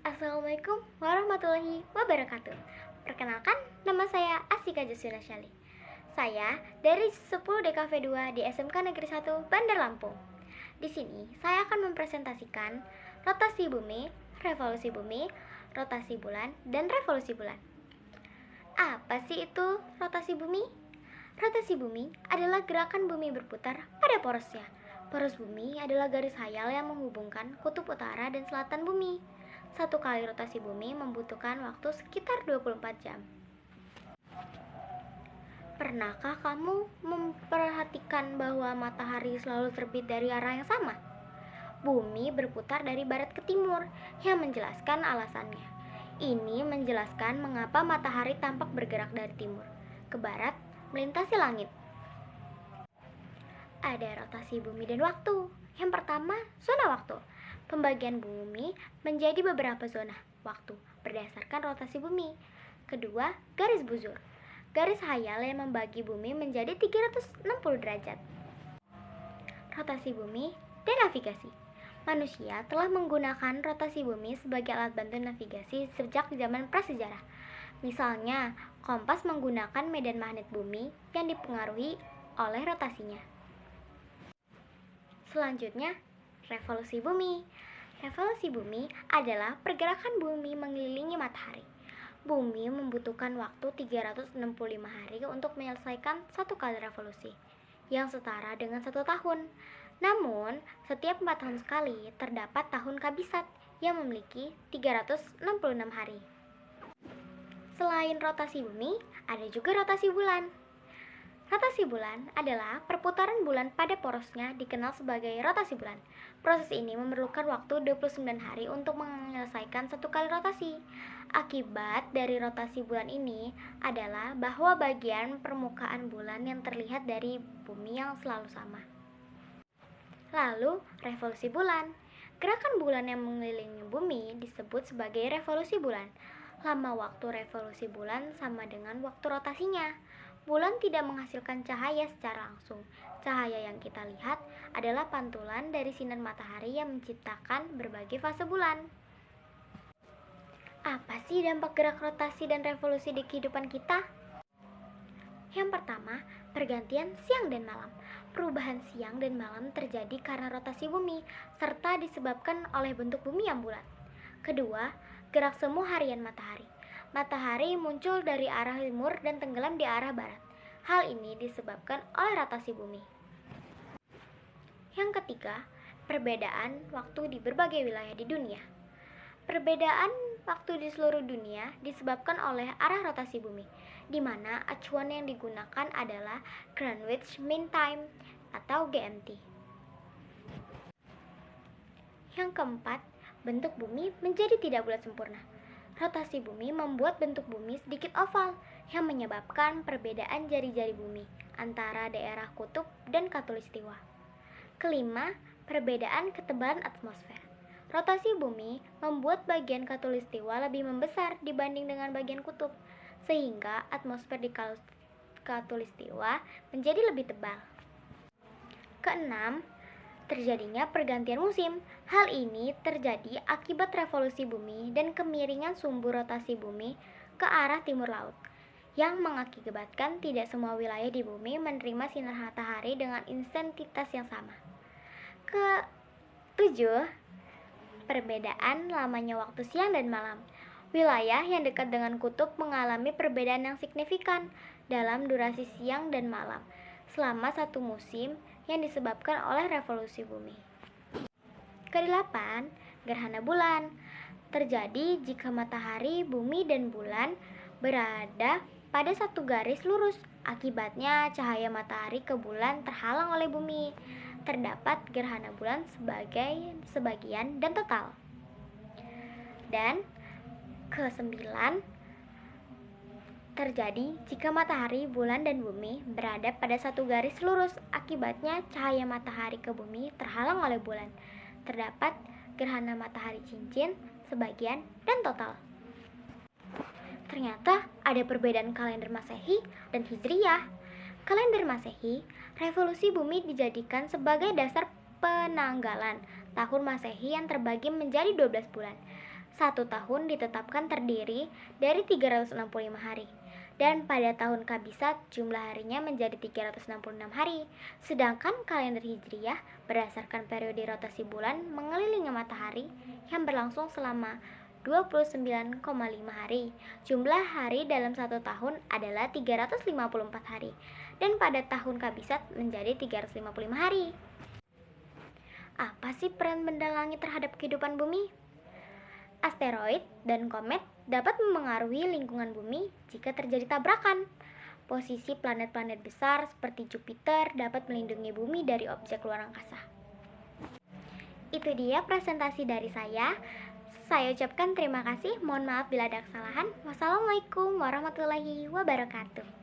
Assalamualaikum warahmatullahi wabarakatuh. Perkenalkan, nama saya Asika Jaswina Syali. Saya dari 10 DKV 2 di SMK Negeri 1 Bandar Lampung. Di sini saya akan mempresentasikan rotasi bumi, rotasi bulan, dan revolusi bulan. Apa sih itu rotasi bumi? Rotasi bumi adalah gerakan bumi berputar pada porosnya. Poros bumi adalah garis hayal yang menghubungkan kutub utara dan selatan bumi. Satu kali rotasi bumi membutuhkan waktu sekitar 24 jam. Pernahkah kamu memperhatikan bahwa matahari selalu terbit dari arah yang sama? Bumi berputar dari barat ke timur, yang menjelaskan alasannya. Ini menjelaskan mengapa matahari tampak bergerak dari timur ke barat melintasi langit. Ada rotasi bumi dan waktu. Yang pertama, zona waktu. Pembagian bumi menjadi beberapa zona waktu berdasarkan rotasi bumi. Kedua, garis buzur. Garis hayal yang membagi bumi menjadi 360 derajat. Rotasi bumi dan navigasi. Manusia telah menggunakan rotasi bumi sebagai alat bantu navigasi sejak zaman prasejarah. Misalnya, kompas menggunakan medan magnet bumi yang dipengaruhi oleh rotasinya. Selanjutnya, revolusi bumi. Revolusi bumi adalah pergerakan bumi mengelilingi matahari. Bumi membutuhkan waktu 365 hari untuk menyelesaikan satu kali revolusi, yang setara dengan 1 tahun. Namun, setiap 4 tahun sekali terdapat tahun kabisat yang memiliki 366 hari. Selain rotasi bumi, ada juga rotasi bulan. Rotasi bulan adalah perputaran bulan pada porosnya dikenal sebagai rotasi bulan. Proses ini memerlukan waktu 29 hari untuk menyelesaikan satu kali rotasi. Akibat dari rotasi bulan ini adalah bahwa bagian permukaan bulan yang terlihat dari bumi yang selalu sama. Lalu, revolusi bulan. Gerakan bulan yang mengelilingi bumi disebut sebagai revolusi bulan. Lama waktu revolusi bulan sama dengan waktu rotasinya. Bulan tidak menghasilkan cahaya secara langsung. Cahaya yang kita lihat adalah pantulan dari sinar matahari yang menciptakan berbagai fase bulan. Apa sih dampak gerak rotasi dan revolusi di kehidupan kita? Yang pertama, pergantian siang dan malam. Perubahan siang dan malam terjadi karena rotasi bumi, serta disebabkan oleh bentuk bumi yang bulat. Kedua, gerak semu harian matahari. Matahari muncul dari arah timur dan tenggelam di arah barat. Hal ini disebabkan oleh rotasi bumi. Yang ketiga, perbedaan waktu di berbagai wilayah di dunia. Perbedaan waktu di seluruh dunia disebabkan oleh arah rotasi bumi, di mana acuan yang digunakan adalah Greenwich Mean Time atau GMT. Yang keempat, bentuk bumi menjadi tidak bulat sempurna. Rotasi bumi membuat bentuk bumi sedikit oval, yang menyebabkan perbedaan jari-jari bumi antara daerah kutub dan khatulistiwa. Kelima, perbedaan ketebalan atmosfer. Rotasi bumi membuat bagian khatulistiwa lebih membesar dibanding dengan bagian kutub, sehingga atmosfer di khatulistiwa menjadi lebih tebal. Keenam, terjadinya pergantian musim. Hal ini terjadi akibat revolusi bumi dan kemiringan sumbu rotasi bumi ke arah timur laut, yang mengakibatkan tidak semua wilayah di bumi menerima sinar matahari dengan intensitas yang sama. Ketujuh, perbedaan lamanya waktu siang dan malam. Wilayah yang dekat dengan kutub mengalami perbedaan yang signifikan dalam durasi siang dan malam selama satu musim yang disebabkan oleh revolusi bumi. Kedelapan, gerhana bulan. Terjadi jika matahari, bumi, dan bulan berada pada satu garis lurus. Akibatnya cahaya matahari ke bulan terhalang oleh bumi. Terdapat gerhana bulan sebagian dan total. Dan kesembilan, terjadi jika matahari, bulan, dan bumi berada pada satu garis lurus. Akibatnya cahaya matahari ke bumi terhalang oleh bulan. Terdapat gerhana matahari cincin, sebagian, dan total. Ternyata ada perbedaan kalender Masehi dan Hijriyah. Kalender Masehi, revolusi bumi dijadikan sebagai dasar penanggalan tahun Masehi yang terbagi menjadi 12 bulan. Satu tahun ditetapkan terdiri dari 365 hari. Dan pada tahun Kabisat jumlah harinya menjadi 366 hari. Sedangkan kalender Hijriyah berdasarkan periode rotasi bulan mengelilingi matahari yang berlangsung selama 29,5 hari. Jumlah hari dalam satu tahun adalah 354 hari. Dan pada tahun Kabisat menjadi 355 hari. Apa sih peran benda langit terhadap kehidupan bumi? Asteroid dan komet dapat memengaruhi lingkungan bumi jika terjadi tabrakan. Posisi planet-planet besar seperti Jupiter dapat melindungi bumi dari objek luar angkasa. Itu dia presentasi dari saya. Saya ucapkan terima kasih. Mohon maaf bila ada kesalahan. Wassalamualaikum warahmatullahi wabarakatuh.